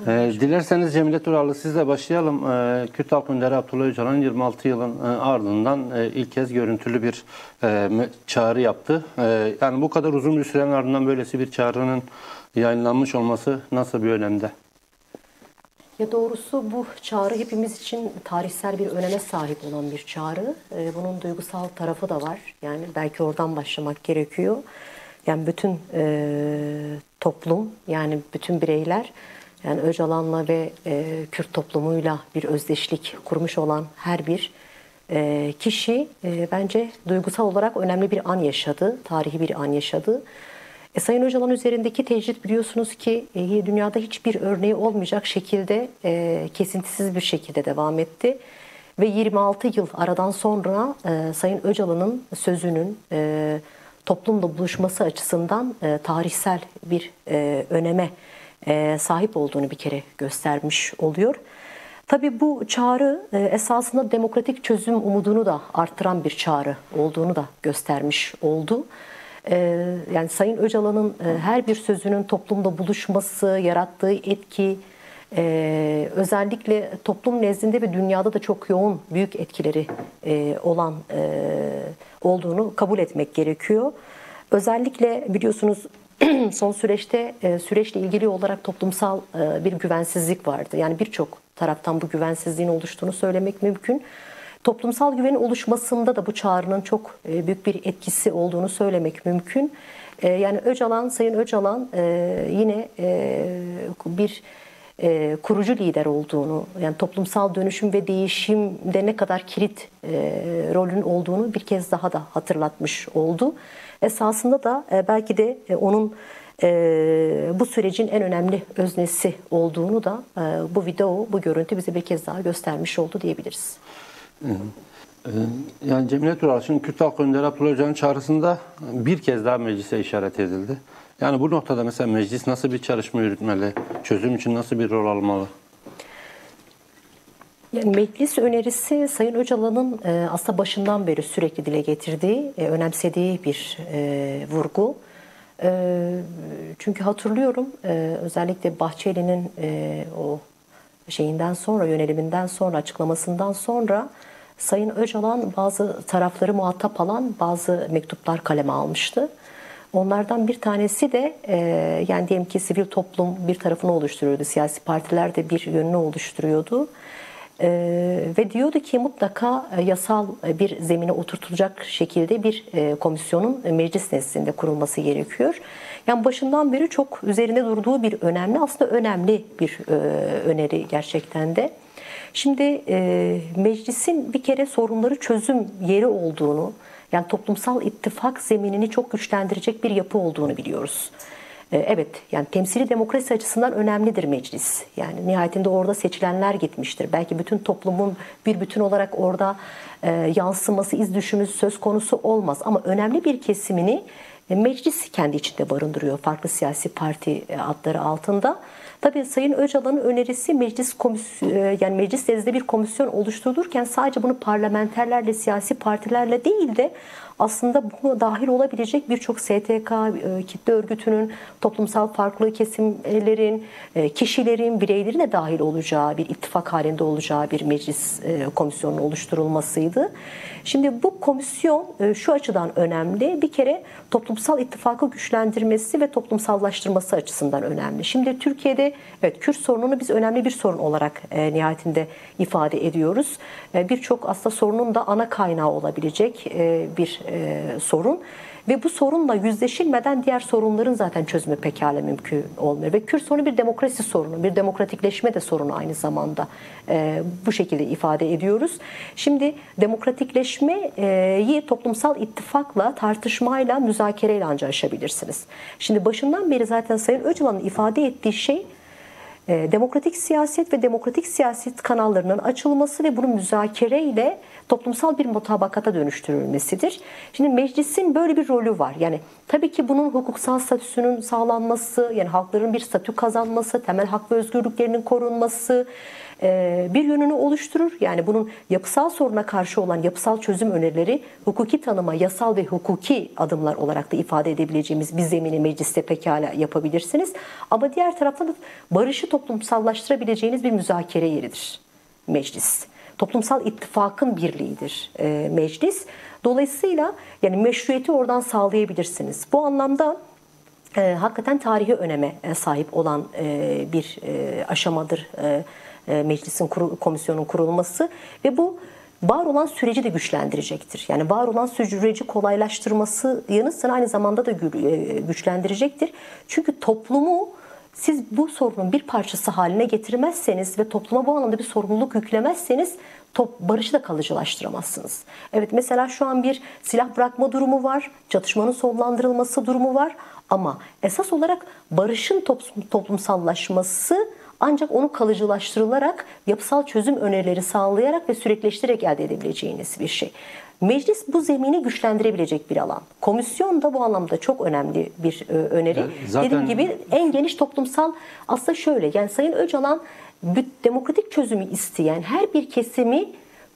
Dilerseniz Cemile Turallı sizle başlayalım. Kürt Halk Önderi Abdullah Öcalan 26 yılın ardından ilk kez görüntülü bir çağrı yaptı. Yani bu kadar uzun bir sürenin ardından böylesi bir çağrının yayınlanmış olması nasıl bir önemde? Ya doğrusu bu çağrı hepimiz için tarihsel bir öneme sahip olan bir çağrı. Bunun duygusal tarafı da var. Yani belki oradan başlamak gerekiyor. Yani bütün toplum, yani bütün bireyler, yani Öcalan'la ve Kürt toplumuyla bir özdeşlik kurmuş olan her bir kişi bence duygusal olarak önemli bir an yaşadı, tarihi bir an yaşadı. Sayın Öcalan üzerindeki tecrit biliyorsunuz ki dünyada hiçbir örneği olmayacak şekilde kesintisiz bir şekilde devam etti. Ve 26 yıl aradan sonra Sayın Öcalan'ın sözünün toplumla buluşması açısından tarihsel bir öneme sahip olduğunu bir kere göstermiş oluyor. Tabii bu çağrı esasında demokratik çözüm umudunu da arttıran bir çağrı olduğunu da göstermiş oldu. Yani Sayın Öcalan'ın her bir sözünün toplumda buluşması, yarattığı etki, özellikle toplum nezdinde ve dünyada da çok yoğun, büyük etkileri olan olduğunu kabul etmek gerekiyor. Özellikle biliyorsunuz son süreçle ilgili olarak toplumsal bir güvensizlik vardı. Yani birçok taraftan bu güvensizliğin oluştuğunu söylemek mümkün. Toplumsal güvenin oluşmasında da bu çağrının çok büyük bir etkisi olduğunu söylemek mümkün. Yani Sayın Öcalan yine bir kurucu lider olduğunu, yani toplumsal dönüşüm ve değişimde ne kadar kilit rolün olduğunu bir kez daha da hatırlatmış oldu. Esasında da belki de onun bu sürecin en önemli öznesi olduğunu da bu video, bu görüntü bize bir kez daha göstermiş oldu diyebiliriz. Yani Cemile Tural, şimdi Kürt Halk Önderi Abdullah Öcalan'ın çağrısında bir kez daha meclise işaret edildi. Yani bu noktada mesela meclis nasıl bir çalışma yürütmeli? Çözüm için nasıl bir rol almalı? Yani meclis önerisi Sayın Öcalan'ın aslında başından beri sürekli dile getirdiği, önemsediği bir vurgu. Çünkü hatırlıyorum özellikle Bahçeli'nin o yöneliminden sonra, açıklamasından sonra Sayın Öcalan bazı tarafları muhatap alan bazı mektuplar kaleme almıştı. Onlardan bir tanesi de yani diyelim ki sivil toplum bir tarafını oluşturuyordu, siyasi partiler de bir yönünü oluşturuyordu. Ve diyordu ki mutlaka yasal bir zemine oturtulacak şekilde bir komisyonun meclis nezdinde kurulması gerekiyor. Yani başından beri çok üzerinde durduğu bir önemli bir öneri gerçekten de. Şimdi meclisin bir kere sorunları çözüm yeri olduğunu, yani toplumsal ittifak zeminini çok güçlendirecek bir yapı olduğunu biliyoruz. Evet, yani temsili demokrasi açısından önemlidir meclis. Yani nihayetinde orada seçilenler gitmiştir. Belki bütün toplumun bir bütün olarak orada yansıması, iz düşümü söz konusu olmaz. Ama önemli bir kesimini meclis kendi içinde barındırıyor, farklı siyasi parti adları altında. Tabii Sayın Öcalan'ın önerisi meclis nezdinde bir komisyon oluşturulurken sadece bunu parlamenterlerle, siyasi partilerle değil de aslında buna dahil olabilecek birçok STK, kitle örgütünün, toplumsal farklı kesimlerin, kişilerin, bireylerin de dahil olacağı, bir ittifak halinde olacağı bir meclis komisyonunun oluşturulmasıydı. Şimdi bu komisyon şu açıdan önemli. Bir kere toplumsal ittifakı güçlendirmesi ve toplumsallaştırması açısından önemli. Şimdi Türkiye'de evet, Kürt sorununu biz önemli bir sorun olarak nihayetinde ifade ediyoruz. Birçok aslında sorunun da ana kaynağı olabilecek bir sorun. Ve bu sorunla yüzleşilmeden diğer sorunların zaten çözümü pekala mümkün olmuyor. Ve Kürt sorunu bir demokrasi sorunu, bir demokratikleşme de sorunu aynı zamanda. Bu şekilde ifade ediyoruz. Şimdi demokratikleşmeyi toplumsal ittifakla, tartışmayla, müzakereyle ancak aşabilirsiniz. Şimdi başından beri zaten Sayın Öcalan'ın ifade ettiği şey demokratik siyaset ve demokratik siyaset kanallarının açılması ve bunun müzakereyle toplumsal bir mutabakata dönüştürülmesidir. Şimdi meclisin böyle bir rolü var. Yani tabii ki bunun hukuksal statüsünün sağlanması, yani halkların bir statü kazanması, temel hak ve özgürlüklerinin korunması, bir yönünü oluşturur. Yani bunun yapısal soruna karşı olan yapısal çözüm önerileri hukuki tanıma, yasal ve hukuki adımlar olarak da ifade edebileceğimiz bir zemini mecliste pekala yapabilirsiniz. Ama diğer taraftan da barışı toplumsallaştırabileceğiniz bir müzakere yeridir meclis. Toplumsal ittifakın birliğidir meclis. Dolayısıyla yani meşruiyeti oradan sağlayabilirsiniz. Bu anlamda hakikaten tarihi öneme sahip olan bir aşamadır meclisin komisyonun kurulması ve bu var olan süreci de güçlendirecektir. Yani var olan süreci kolaylaştırması yanı sıra aynı zamanda da güçlendirecektir. Çünkü toplumu siz bu sorunun bir parçası haline getirmezseniz ve topluma bu anlamda bir sorumluluk yüklemezseniz barışı da kalıcılaştıramazsınız. Evet, mesela şu an bir silah bırakma durumu var, çatışmanın sonlandırılması durumu var ama esas olarak barışın toplumsallaşması ancak onu kalıcılaştırılarak, yapısal çözüm önerileri sağlayarak ve sürekleştirerek elde edebileceğiniz bir şey. Meclis bu zemini güçlendirebilecek bir alan. Komisyon da bu anlamda çok önemli bir öneri. Yani zaten... Dediğim gibi en geniş toplumsal, aslında şöyle, yani Sayın Öcalan demokratik çözümü isteyen her bir kesimi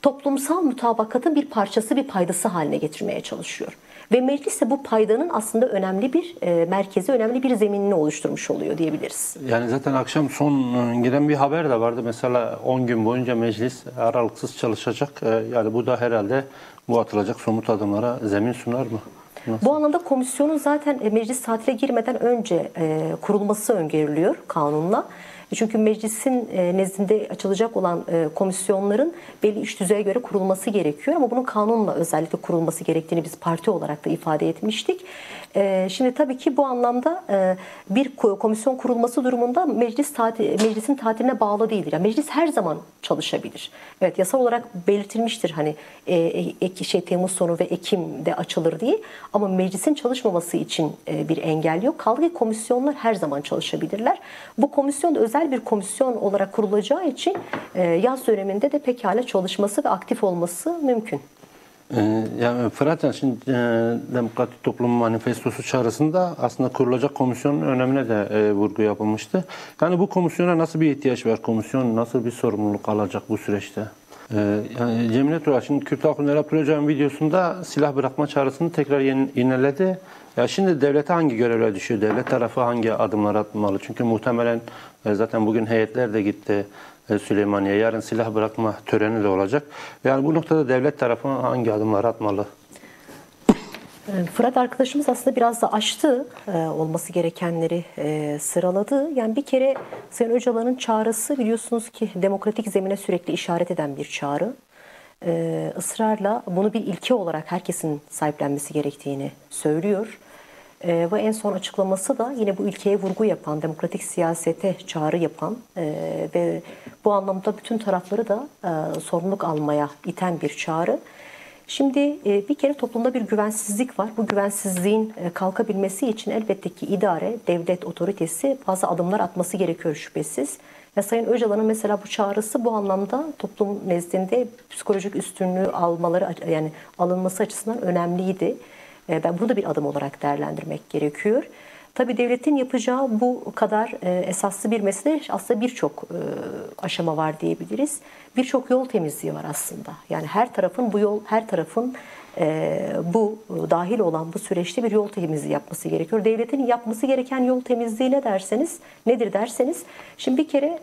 toplumsal mutabakatın bir parçası, bir paydası haline getirmeye çalışıyor. Ve meclis de bu paydanın aslında önemli bir merkezi, önemli bir zeminini oluşturmuş oluyor diyebiliriz. Yani zaten akşam son gelen bir haber de vardı. Mesela 10 gün boyunca meclis aralıksız çalışacak. Yani bu da herhalde bu atılacak somut adımlara zemin sunar mı? Nasıl? Bu anlamda komisyonun zaten meclis tatile girmeden önce kurulması öngörülüyor kanunla. Çünkü meclisin nezdinde açılacak olan komisyonların belli iş düzeye göre kurulması gerekiyor. Ama bunun kanunla özellikle kurulması gerektiğini biz parti olarak da ifade etmiştik. Şimdi tabii ki bu anlamda bir komisyon kurulması durumunda meclisin tatiline bağlı değildir. Yani meclis her zaman çalışabilir. Evet, yasal olarak belirtilmiştir hani Temmuz sonu ve Ekim'de açılır diye. Ama meclisin çalışmaması için bir engel yok. Kaldı ki komisyonlar her zaman çalışabilirler. Bu komisyon da özel bir komisyon olarak kurulacağı için yaz döneminde de pekala çalışması ve aktif olması mümkün. Yani Fırat, şimdi Demokratik Toplum Manifestosu çağrısında aslında kurulacak komisyonun önemine de vurgu yapılmıştı. Yani bu komisyona nasıl bir ihtiyaç var? Komisyon nasıl bir sorumluluk alacak bu süreçte? Yani Cemile Tural, şimdi Kürt Halk Önderi Abdullah Öcalan videosunda silah bırakma çağrısını tekrar yineledi. Ya şimdi devlete hangi görevler düşüyor? Devlet tarafı hangi adımlar atmalı? Çünkü muhtemelen zaten bugün heyetler de gitti Süleymaniye. Yarın silah bırakma töreni de olacak. Yani bu noktada devlet tarafı hangi adımlar atmalı? Fırat arkadaşımız aslında biraz da aştı, olması gerekenleri sıraladı. Yani bir kere Sayın Öcalan'ın çağrısı biliyorsunuz ki demokratik zemine sürekli işaret eden bir çağrı. Israrla bunu bir ilke olarak herkesin sahiplenmesi gerektiğini söylüyor. Ve en son açıklaması da yine bu ilkeye vurgu yapan, demokratik siyasete çağrı yapan ve bu anlamda bütün tarafları da sorumluluk almaya iten bir çağrı. Şimdi bir kere toplumda bir güvensizlik var. Bu güvensizliğin kalkabilmesi için elbette ki idare, devlet otoritesi bazı adımlar atması gerekiyor şüphesiz. Ve Sayın Öcalan'ın mesela bu çağrısı bu anlamda toplum nezdinde psikolojik üstünlüğü alınması açısından önemliydi. Ben bunu da bir adım olarak değerlendirmek gerekiyor. Tabii devletin yapacağı bu kadar esaslı bir mesele, aslında birçok aşama var diyebiliriz. Birçok yol temizliği var aslında. Yani her tarafın bu dahil olan bu süreçte bir yol temizliği yapması gerekiyor. Devletin yapması gereken yol temizliği nedir derseniz, şimdi bir kere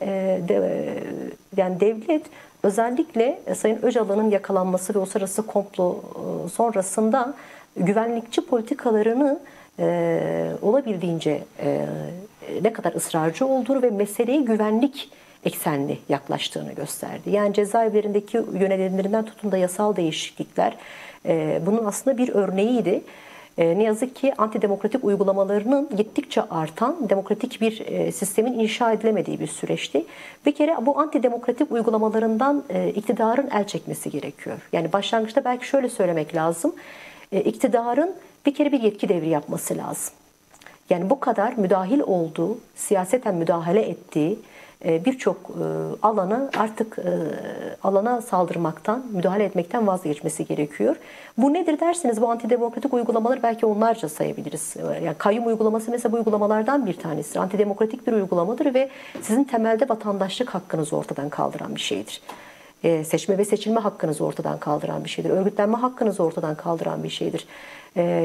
yani devlet özellikle Sayın Öcalan'ın yakalanması ve uluslararası komplo sonrasında güvenlikçi politikalarını olabildiğince ne kadar ısrarcı olduğunu ve meseleye güvenlik eksenli yaklaştığını gösterdi. Yani cezaevlerindeki yönelimlerinden tutun da yasal değişiklikler bunun aslında bir örneğiydi. Ne yazık ki antidemokratik uygulamalarının gittikçe artan demokratik bir sistemin inşa edilemediği bir süreçti. Bir kere bu antidemokratik uygulamalarından iktidarın el çekmesi gerekiyor. Yani başlangıçta belki şöyle söylemek lazım. İktidarın bir kere bir yetki devri yapması lazım. Yani bu kadar müdahil olduğu, siyaseten müdahale ettiği birçok alanı artık alana saldırmaktan, müdahale etmekten vazgeçmesi gerekiyor. Bu nedir derseniz bu antidemokratik uygulamaları belki onlarca sayabiliriz. Yani kayyum uygulaması mesela bu uygulamalardan bir tanesi. Antidemokratik bir uygulamadır ve sizin temelde vatandaşlık hakkınızı ortadan kaldıran bir şeydir. Seçme ve seçilme hakkınızı ortadan kaldıran bir şeydir. Örgütlenme hakkınızı ortadan kaldıran bir şeydir.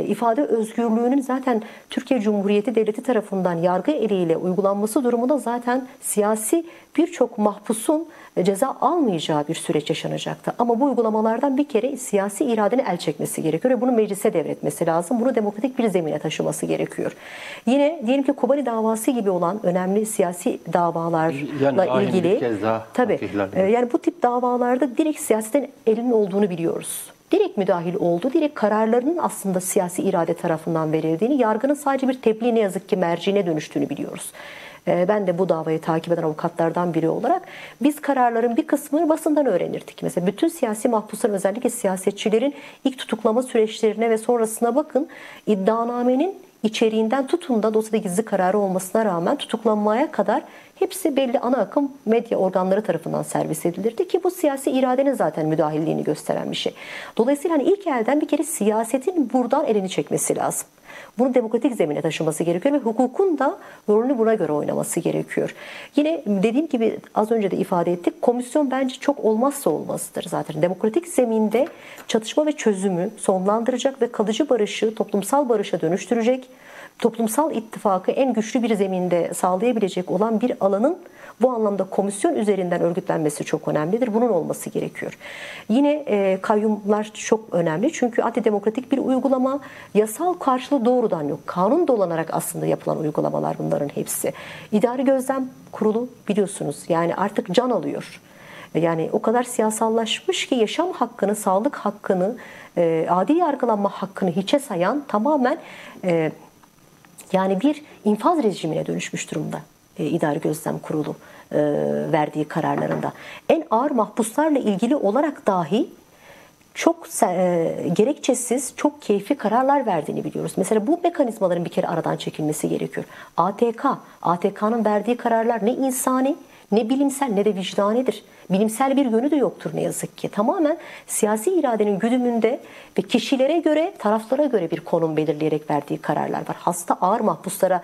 İfade özgürlüğünün zaten Türkiye Cumhuriyeti Devleti tarafından yargı eliyle uygulanması durumunda zaten siyasi birçok mahpusun ceza almayacağı bir süreç yaşanacaktı. Ama bu uygulamalardan bir kere siyasi iradenin el çekmesi gerekiyor ve bunu meclise devretmesi lazım. Bunu demokratik bir zemine taşıması gerekiyor. Yine diyelim ki Kobani davası gibi olan önemli siyasi davalarla ilgili tabii yani bu tip davalarda direkt siyasetin elinin olduğunu biliyoruz. Direkt müdahil oldu. Direkt kararlarının aslında siyasi irade tarafından verildiğini, yargının sadece bir tebliğ ne yazık ki merciğine dönüştüğünü biliyoruz. Ben de bu davayı takip eden avukatlardan biri olarak biz kararların bir kısmını basından öğrenirdik. Mesela bütün siyasi mahpusların özellikle siyasetçilerin ilk tutuklama süreçlerine ve sonrasına bakın iddianamenin içeriğinden tutun da dosyada gizli kararı olmasına rağmen tutuklanmaya kadar hepsi belli ana akım medya organları tarafından servis edilirdi ki bu siyasi iradenin zaten müdahilliğini gösteren bir şey. Dolayısıyla hani ilk elden bir kere siyasetin buradan elini çekmesi lazım. Bunu demokratik zemine taşıması gerekiyor ve hukukun da rolünü buna göre oynaması gerekiyor. Yine dediğim gibi az önce de ifade ettik. Komisyon bence çok olmazsa olmazdır zaten. Demokratik zeminde çatışma ve çözümü sonlandıracak ve kalıcı barışı toplumsal barışa dönüştürecek, toplumsal ittifakı en güçlü bir zeminde sağlayabilecek olan bir alanın bu anlamda komisyon üzerinden örgütlenmesi çok önemlidir. Bunun olması gerekiyor. Yine kayyumlar çok önemli. Çünkü antidemokratik bir uygulama, yasal karşılığı doğrudan yok. Kanun dolanarak aslında yapılan uygulamalar bunların hepsi. İdari Gözlem Kurulu biliyorsunuz yani artık can alıyor. Yani o kadar siyasallaşmış ki yaşam hakkını, sağlık hakkını, adil yargılanma hakkını hiçe sayan tamamen yani bir infaz rejimine dönüşmüş durumda. İdari Gözlem Kurulu verdiği kararlarında. En ağır mahpuslarla ilgili olarak dahi çok gerekçesiz, çok keyfi kararlar verdiğini biliyoruz. Mesela bu mekanizmaların bir kere aradan çekilmesi gerekiyor. ATK'nın verdiği kararlar ne insani, ne bilimsel ne de vicdanidir. Bilimsel bir yönü de yoktur ne yazık ki. Tamamen siyasi iradenin güdümünde ve kişilere göre, taraflara göre bir konum belirleyerek verdiği kararlar var. Hasta ağır mahpuslara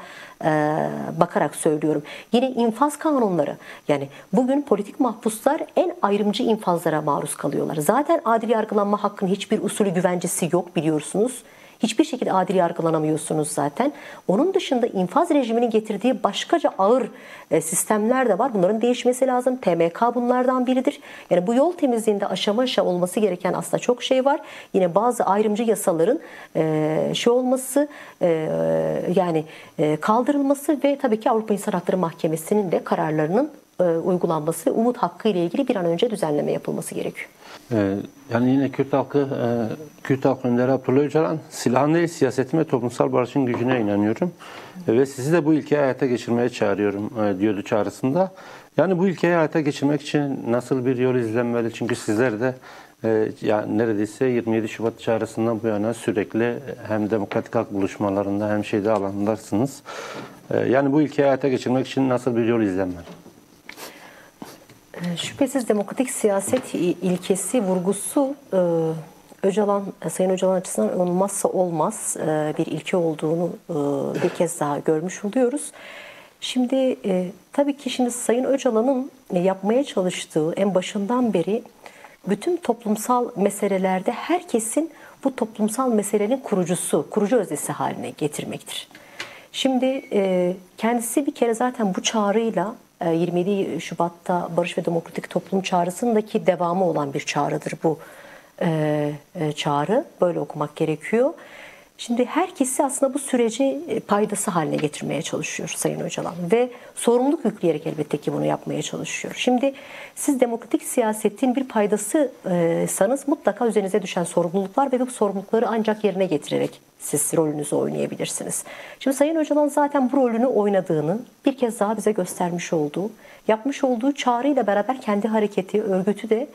bakarak söylüyorum. Yine infaz kanunları. Yani bugün politik mahpuslar en ayrımcı infazlara maruz kalıyorlar. Zaten adil yargılanma hakkının hiçbir usulü güvencesi yok biliyorsunuz. Hiçbir şekilde adil yargılanamıyorsunuz zaten. Onun dışında infaz rejiminin getirdiği başkaca ağır sistemler de var. Bunların değişmesi lazım. TMK bunlardan biridir. Yani bu yol temizliğinde aşama aşama olması gereken aslında çok şey var. Yine bazı ayrımcı yasaların kaldırılması ve tabii ki Avrupa İnsan Hakları Mahkemesi'nin de kararlarının uygulanması ve umut hakkı ile ilgili bir an önce düzenleme yapılması gerekiyor. Yani yine Kürt halkı önderi Abdullah Öcalan silahın değil siyasetin ve toplumsal barışın gücüne inanıyorum. Ve sizi de bu ilkeyi hayata geçirmeye çağırıyorum diyordu çağrısında. Yani bu ilkeyi hayata geçirmek için nasıl bir yol izlenmeli? Çünkü sizler de yani neredeyse 27 Şubat çağrısından bu yana sürekli hem demokratik hak buluşmalarında hem şeyde alanlardasınız. Yani bu ilkeyi hayata geçirmek için nasıl bir yol izlenmeli? Şüphesiz demokratik siyaset ilkesi, vurgusu Sayın Öcalan açısından olmazsa olmaz bir ilke olduğunu bir kez daha görmüş oluyoruz. Şimdi tabii ki şimdi Sayın Öcalan'ın yapmaya çalıştığı en başından beri bütün toplumsal meselelerde herkesin bu toplumsal meselenin kurucu öznesi haline getirmektir. Şimdi kendisi bir kere zaten bu çağrıyla 27 Şubat'ta Barış ve Demokratik Toplum çağrısındaki devamı olan bir çağrıdır bu çağrı. Böyle okumak gerekiyor. Şimdi herkesi aslında bu süreci paydası haline getirmeye çalışıyor Sayın Öcalan ve sorumluluk yükleyerek elbette ki bunu yapmaya çalışıyor. Şimdi siz demokratik siyasetin bir paydasıysanız mutlaka üzerinize düşen sorumluluklar ve bu sorumlulukları ancak yerine getirerek siz rolünüzü oynayabilirsiniz. Şimdi Sayın Öcalan zaten bu rolünü oynadığını bir kez daha bize göstermiş olduğu, yapmış olduğu çağrıyla beraber kendi hareketi, örgütü de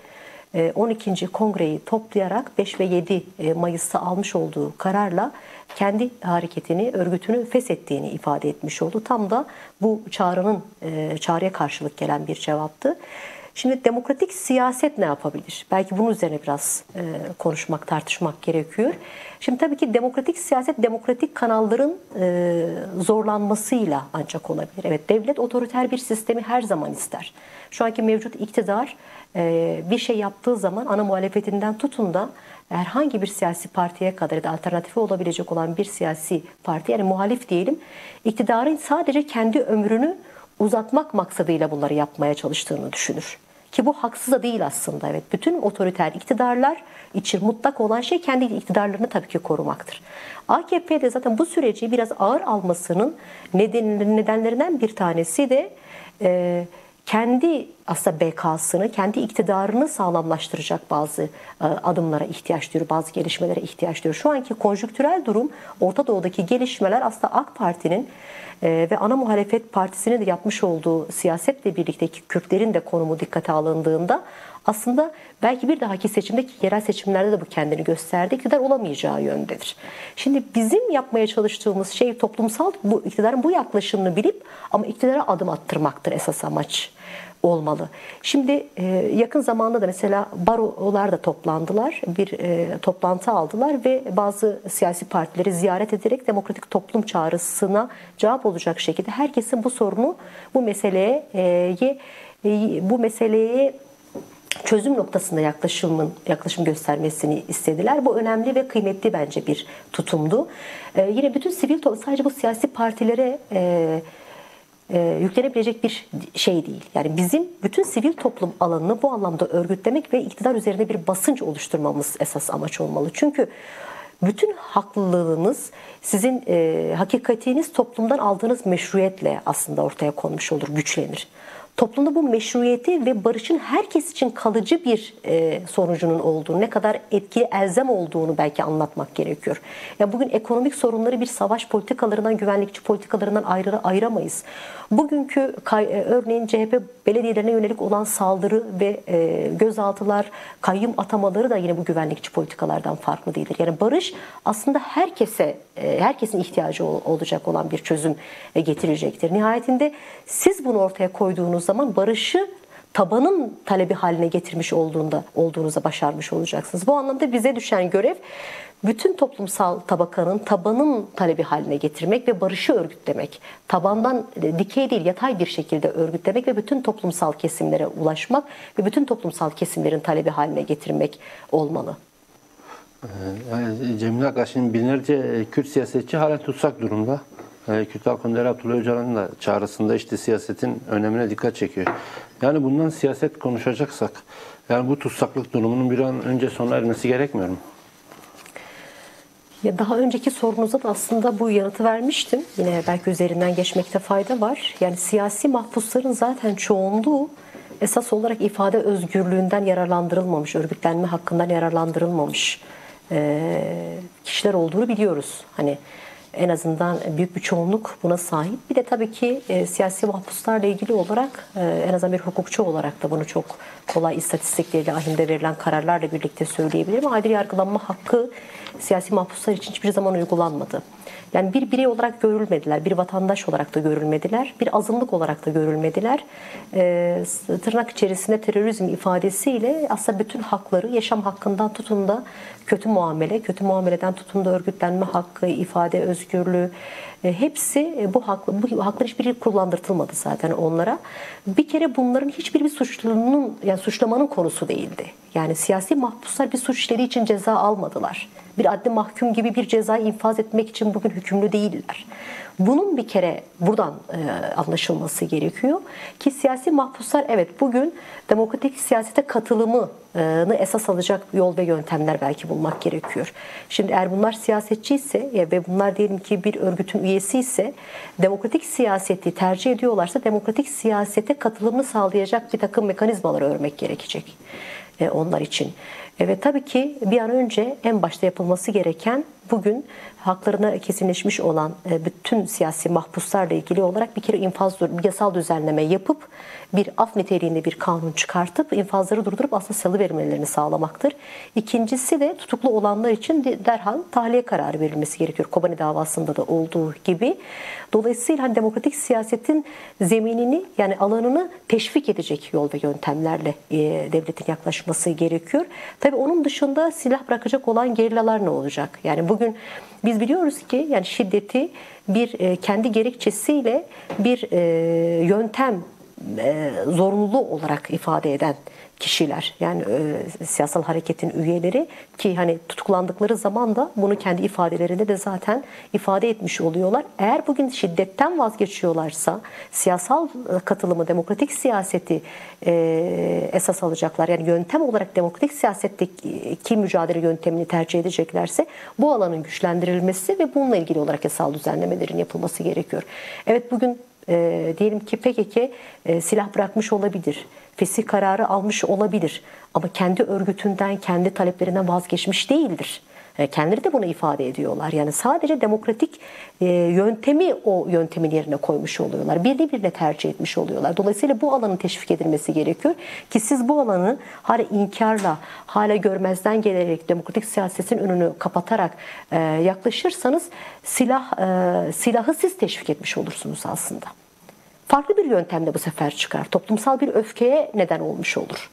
12. Kongreyi toplayarak 5 ve 7 Mayıs'ta almış olduğu kararla kendi hareketini, örgütünü feshettiğini ifade etmiş oldu. Tam da bu çağrıya karşılık gelen bir cevaptı. Şimdi demokratik siyaset ne yapabilir? Belki bunun üzerine biraz konuşmak, tartışmak gerekiyor. Şimdi tabii ki demokratik siyaset demokratik kanalların zorlanmasıyla ancak olabilir. Evet, devlet otoriter bir sistemi her zaman ister. Şu anki mevcut iktidar bir şey yaptığı zaman ana muhalefetinden tutun da herhangi bir siyasi partiye kadar ya da alternatifi olabilecek olan bir siyasi parti, yani muhalif diyelim, iktidarın sadece kendi ömrünü uzatmak maksadıyla bunları yapmaya çalıştığını düşünür. Ki bu haksız da değil aslında. Evet, bütün otoriter iktidarlar için mutlak olan şey kendi iktidarlarını tabii ki korumaktır. AKP'de zaten bu süreci biraz ağır almasının nedenlerinden bir tanesi de kendi aslında bekasını, kendi iktidarını sağlamlaştıracak bazı adımlara ihtiyaç duyuyor, bazı gelişmelere ihtiyaç duyuyor. Şu anki konjonktürel durum, Orta Doğu'daki gelişmeler aslında AK Parti'nin ve ana muhalefet partisinin de yapmış olduğu siyasetle birlikte Kürtlerin de konumu dikkate alındığında aslında belki bir dahaki seçimdeki yerel seçimlerde de bu kendini gösterdi. İktidar olamayacağı yöndedir. Şimdi bizim yapmaya çalıştığımız şey toplumsal bu iktidarın bu yaklaşımını bilip ama iktidara adım attırmaktır esas amaç olmalı. Şimdi yakın zamanda da mesela barolar da toplandılar. Bir toplantı aldılar ve bazı siyasi partileri ziyaret ederek demokratik toplum çağrısına cevap olacak şekilde herkesin bu sorunu, bu meseleye çözüm noktasında yaklaşım göstermesini istediler. Bu önemli ve kıymetli bence bir tutumdu. Yine bütün sivil toplum sadece bu siyasi partilere yüklenebilecek bir şey değil. Yani bizim bütün sivil toplum alanını bu anlamda örgütlemek ve iktidar üzerinde bir basınç oluşturmamız esas amaç olmalı. Çünkü bütün haklılığınız, sizin hakikatiniz toplumdan aldığınız meşruiyetle aslında ortaya konmuş olur, güçlenir. Toplumda bu meşruiyeti ve barışın herkes için kalıcı bir sonucunun olduğunu, ne kadar etkili, elzem olduğunu belki anlatmak gerekiyor. Yani bugün ekonomik sorunları bir savaş politikalarından, güvenlikçi politikalarından ayıramayız. Bugünkü örneğin CHP belediyelerine yönelik olan saldırı ve gözaltılar, kayyum atamaları da yine bu güvenlikçi politikalardan farklı değildir. Yani barış aslında herkesin ihtiyacı olacak olan bir çözüm getirecektir. Nihayetinde siz bunu ortaya koyduğunuz zaman barışı tabanın talebi haline getirmiş olduğunuzda başarmış olacaksınız. Bu anlamda bize düşen görev bütün toplumsal tabakanın tabanın talebi haline getirmek ve barışı örgütlemek. Tabandan dikey değil, yatay bir şekilde örgütlemek ve bütün toplumsal kesimlere ulaşmak ve bütün toplumsal kesimlerin talebi haline getirmek olmalı. Yani Cemile Akar, şimdi binlerce Kürt siyasetçi halen tutsak durumda. Kürt Halk Önderi Abdullah Öcalan'ın da çağrısında işte siyasetin önemine dikkat çekiyor. Yani bundan siyaset konuşacaksak, yani bu tutsaklık durumunun bir an önce sona ermesi gerekmiyor mu? Ya daha önceki sorunuza da aslında bu yanıtı vermiştim. Yine belki üzerinden geçmekte fayda var. Yani siyasi mahpusların zaten çoğunluğu esas olarak ifade özgürlüğünden yararlandırılmamış, örgütlenme hakkından yararlandırılmamış kişiler olduğunu biliyoruz. Hani en azından büyük bir çoğunluk buna sahip. Bir de tabii ki siyasi mahpuslarla ilgili olarak en azından bir hukukçu olarak da bunu çok kolay istatistikleriyle, ahimde verilen kararlarla birlikte söyleyebilirim. Adil yargılanma hakkı siyasi mahpuslar için hiçbir zaman uygulanmadı. Yani bir birey olarak görülmediler, bir vatandaş olarak da görülmediler, bir azınlık olarak da görülmediler. Tırnak içerisinde terörizm ifadesiyle aslında bütün hakları, yaşam hakkından tutun da kötü muameleden tutun da örgütlenme hakkı, ifade özgürlüğü, hepsi bu haklar hiçbiri kullandırtılmadı zaten onlara. Bir kere bunların hiçbir suçlamanın konusu değildi. Yani siyasi mahpuslar bir suç işlediği için ceza almadılar. Bir adli mahkum gibi bir cezayı infaz etmek için bugün hükümlü değiller. Bunun bir kere buradan anlaşılması gerekiyor ki siyasi mahpuslar evet bugün demokratik siyasete katılımını esas alacak yol ve yöntemler belki bulmak gerekiyor. Şimdi eğer bunlar siyasetçi ise ve bunlar diyelim ki bir örgütün üyesi ise demokratik siyaseti tercih ediyorlarsa demokratik siyasete katılımını sağlayacak bir takım mekanizmaları örmek gerekecek onlar için. Ve tabii ki bir an önce en başta yapılması gereken bugün haklarına kesinleşmiş olan bütün siyasi mahpuslarla ilgili olarak bir kere bir yasal düzenleme yapıp bir af niteliğinde bir kanun çıkartıp infazları durdurup aslında salıvermelerini sağlamaktır. İkincisi de tutuklu olanlar için derhal tahliye kararı verilmesi gerekiyor. Kobani davasında da olduğu gibi. Dolayısıyla hani demokratik siyasetin zeminini yani alanını teşvik edecek yol ve yöntemlerle devletin yaklaşması gerekiyor. Tabii onun dışında silah bırakacak olan gerillalar ne olacak? Yani bugün biz biliyoruz ki yani şiddeti bir kendi gerekçesiyle bir yöntem zorunlu olarak ifade eden kişiler yani siyasal hareketin üyeleri ki hani tutuklandıkları zaman da bunu kendi ifadelerinde de zaten ifade etmiş oluyorlar. Eğer bugün şiddetten vazgeçiyorlarsa siyasal katılımı, demokratik siyaseti esas alacaklar. Yani yöntem olarak demokratik siyasetteki mücadele yöntemini tercih edeceklerse bu alanın güçlendirilmesi ve bununla ilgili olarak yasal düzenlemelerin yapılması gerekiyor. Evet bugün diyelim ki PKK silah bırakmış olabilir, fesih kararı almış olabilir ama kendi örgütünden, kendi taleplerinden vazgeçmiş değildir. Kendileri de bunu ifade ediyorlar. Yani sadece demokratik yöntemi o yöntemin yerine koymuş oluyorlar. Birine tercih etmiş oluyorlar. Dolayısıyla bu alanın teşvik edilmesi gerekiyor ki siz bu alanı hala inkarla, hala görmezden gelerek demokratik siyasetin önünü kapatarak yaklaşırsanız silahı siz teşvik etmiş olursunuz aslında. Farklı bir yöntemle bu sefer çıkar. Toplumsal bir öfkeye neden olmuş olur.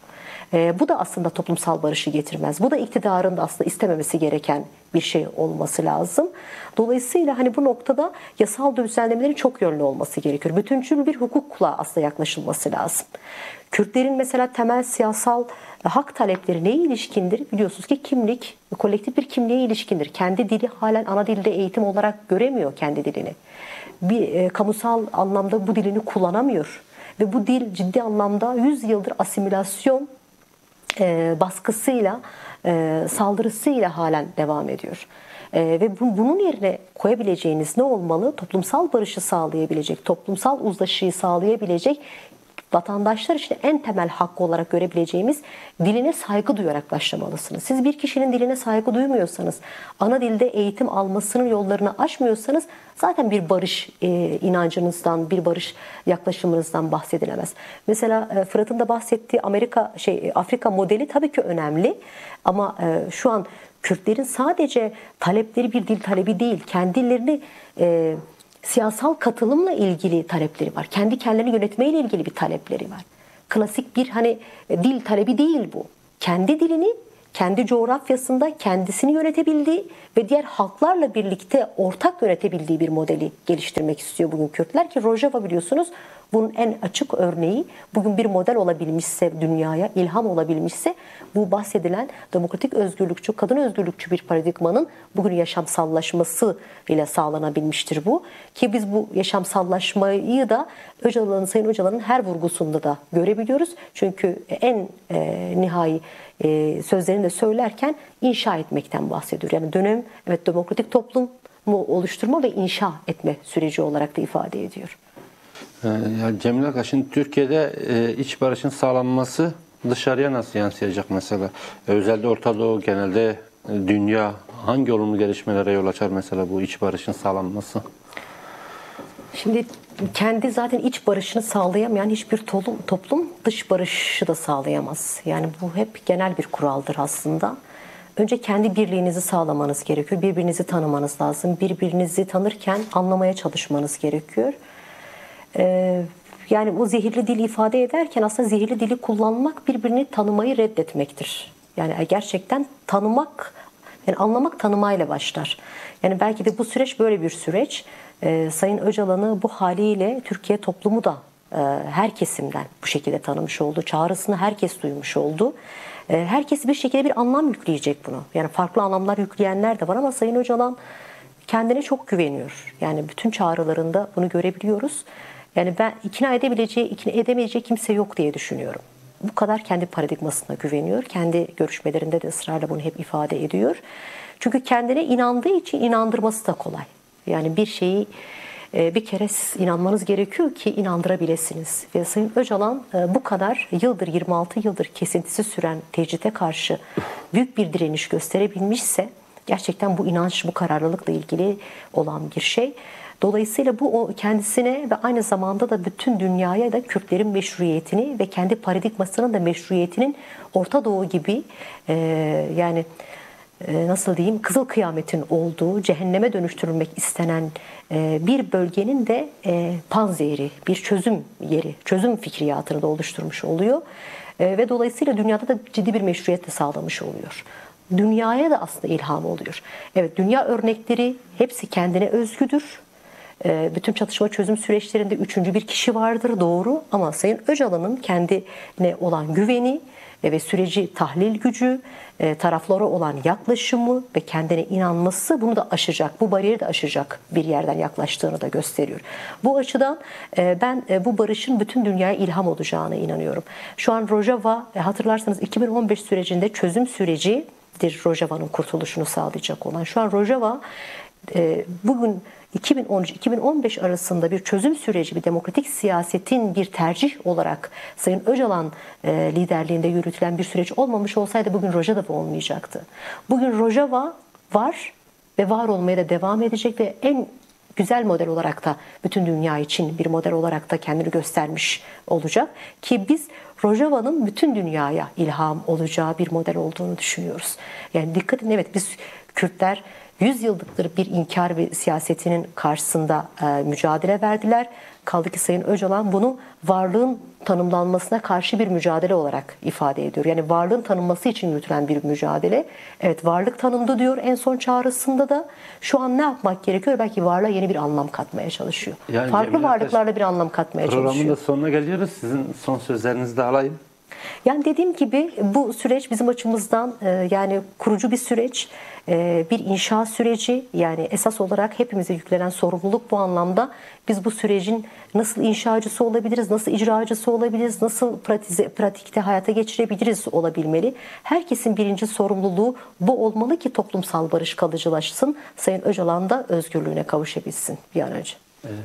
Bu da aslında toplumsal barışı getirmez. Bu da iktidarın da aslında istememesi gereken bir şey olması lazım. Dolayısıyla hani bu noktada yasal düzenlemelerin çok yönlü olması gerekiyor. Bütüncül bir hukukla aslında yaklaşılması lazım. Kürtlerin mesela temel siyasal hak talepleri neye ilişkindir? Biliyorsunuz ki kimlik, kolektif bir kimliğe ilişkindir. Kendi dili halen ana dilde eğitim olarak göremiyor kendi dilini. Bir kamusal anlamda bu dilini kullanamıyor. Ve bu dil ciddi anlamda 100 yıldır asimilasyon baskısıyla, saldırısıyla halen devam ediyor. Ve bunun yerine koyabileceğiniz ne olmalı? Toplumsal barışı sağlayabilecek, toplumsal uzlaşıyı sağlayabilecek vatandaşlar için en temel hakkı olarak görebileceğimiz diline saygı duyarak başlamalısınız. Siz bir kişinin diline saygı duymuyorsanız, ana dilde eğitim almasının yollarını aşmıyorsanız zaten bir barış inancınızdan, bir barış yaklaşımınızdan bahsedilemez. Mesela Fırat'ın da bahsettiği Afrika modeli tabii ki önemli ama şu an Kürtlerin sadece talepleri bir dil talebi değil, kendilerini siyasal katılımla ilgili talepleri var. Kendi kendilerini yönetmeyle ilgili bir talepleri var. Klasik bir dil talebi değil bu. Kendi dilini, kendi coğrafyasında kendisini yönetebildiği ve diğer halklarla birlikte ortak yönetebildiği bir modeli geliştirmek istiyor bugün Kürtler ki Rojava biliyorsunuz bunun en açık örneği. Bugün bir model olabilmişse dünyaya, ilham olabilmişse bu bahsedilen demokratik özgürlükçü, kadın özgürlükçü bir paradigmanın bugün yaşamsallaşması ile sağlanabilmiştir bu. Ki biz bu yaşamsallaşmayı da Sayın Öcalan'ın her vurgusunda da görebiliyoruz. Çünkü en nihai sözlerini de söylerken inşa etmekten bahsediyor. Yani dönem demokratik toplum mu oluşturma ve inşa etme süreci olarak da ifade ediyor. Ya Cemile Aga, şimdi Türkiye'de iç barışın sağlanması dışarıya nasıl yansıyacak mesela? Özellikle Orta Doğu, genelde dünya hangi olumlu gelişmelere yol açar mesela bu iç barışın sağlanması? Şimdi kendi zaten iç barışını sağlayamayan hiçbir toplum dış barışı da sağlayamaz. Yani bu hep genel bir kuraldır aslında. Önce kendi birliğinizi sağlamanız gerekiyor. Birbirinizi tanımanız lazım. Birbirinizi tanırken anlamaya çalışmanız gerekiyor. Yani o zehirli dil ifade ederken aslında zehirli dili kullanmak birbirini tanımayı reddetmektir. Yani gerçekten tanımak, yani anlamak tanımayla başlar. Yani belki de bu süreç böyle bir süreç. Sayın Öcalan'ı bu haliyle Türkiye toplumu da her kesimden bu şekilde tanımış oldu. Çağrısını herkes duymuş oldu. Herkes bir şekilde bir anlam yükleyecek bunu. Yani farklı anlamlar yükleyenler de var ama Sayın Öcalan kendine çok güveniyor. Yani bütün çağrılarında bunu görebiliyoruz. Yani ben ikna edemeyeceği kimse yok diye düşünüyorum. Bu kadar kendi paradigmasına güveniyor. Kendi görüşmelerinde de ısrarla bunu hep ifade ediyor. Çünkü kendine inandığı için inandırması da kolay. Yani bir şeyi bir kere siz inanmanız gerekiyor ki inandırabilirsiniz. Ve Sayın Öcalan bu kadar yıldır, 26 yıldır kesintisiz süren tecride karşı büyük bir direniş gösterebilmişse Gerçekten bu inanç, bu kararlılıkla ilgili olan bir şey. Dolayısıyla bu kendisine ve aynı zamanda da bütün dünyaya da Kürtlerin meşruiyetini ve kendi paradigmasının da meşruiyetinin Orta Doğu gibi yani nasıl diyeyim, kızıl kıyametin olduğu, cehenneme dönüştürülmek istenen bir bölgenin de panzehri, bir çözüm yeri, çözüm fikriyatını da oluşturmuş oluyor. Ve dolayısıyla dünyada da ciddi bir meşruiyet de sağlamış oluyor. Dünyaya da aslında ilham oluyor. Evet, dünya örnekleri hepsi kendine özgüdür. Bütün çatışma çözüm süreçlerinde üçüncü bir kişi vardır, doğru, ama Sayın Öcalan'ın kendine olan güveni ve süreci tahlil gücü, taraflara olan yaklaşımı ve kendine inanması bunu da aşacak, bu bariyeri de aşacak bir yerden yaklaştığını da gösteriyor. Bu açıdan ben bu barışın bütün dünyaya ilham olacağına inanıyorum. Şu an Rojava, hatırlarsanız 2015 sürecinde çözüm sürecidir Rojava'nın kurtuluşunu sağlayacak olan. Şu an Rojava bugün 2013-2015 arasında bir çözüm süreci, bir demokratik siyasetin bir tercih olarak Sayın Öcalan liderliğinde yürütülen bir süreç olmamış olsaydı bugün Rojava olmayacaktı. Bugün Rojava var ve var olmaya da devam edecek ve en güzel model olarak da bütün dünya için bir model olarak da kendini göstermiş olacak ki biz Rojava'nın bütün dünyaya ilham olacağı bir model olduğunu düşünüyoruz. Yani dikkat edin, evet, biz Kürtler 100 yıllıktır bir inkar ve siyasetinin karşısında mücadele verdiler. Kaldı ki Sayın Öcalan bunu varlığın tanımlanmasına karşı bir mücadele olarak ifade ediyor. Yani varlığın tanınması için yürütülen bir mücadele. Evet, varlık tanındı diyor en son çağrısında da. Şu an ne yapmak gerekiyor? Belki varlığa yeni bir anlam katmaya çalışıyor. Yani farklı varlıklarla bir anlam katmaya çalışıyor. Programın da sonuna geliyoruz. Sizin son sözlerinizi de alayım. Yani dediğim gibi bu süreç bizim açımızdan yani kurucu bir süreç, bir inşa süreci. Yani esas olarak hepimize yüklenen sorumluluk bu anlamda. Biz bu sürecin nasıl inşacısı olabiliriz, nasıl icracısı olabiliriz, nasıl pratikte hayata geçirebiliriz olabilmeli. Herkesin birinci sorumluluğu bu olmalı ki toplumsal barış kalıcılaşsın. Sayın Öcalan da özgürlüğüne kavuşabilsin bir an önce.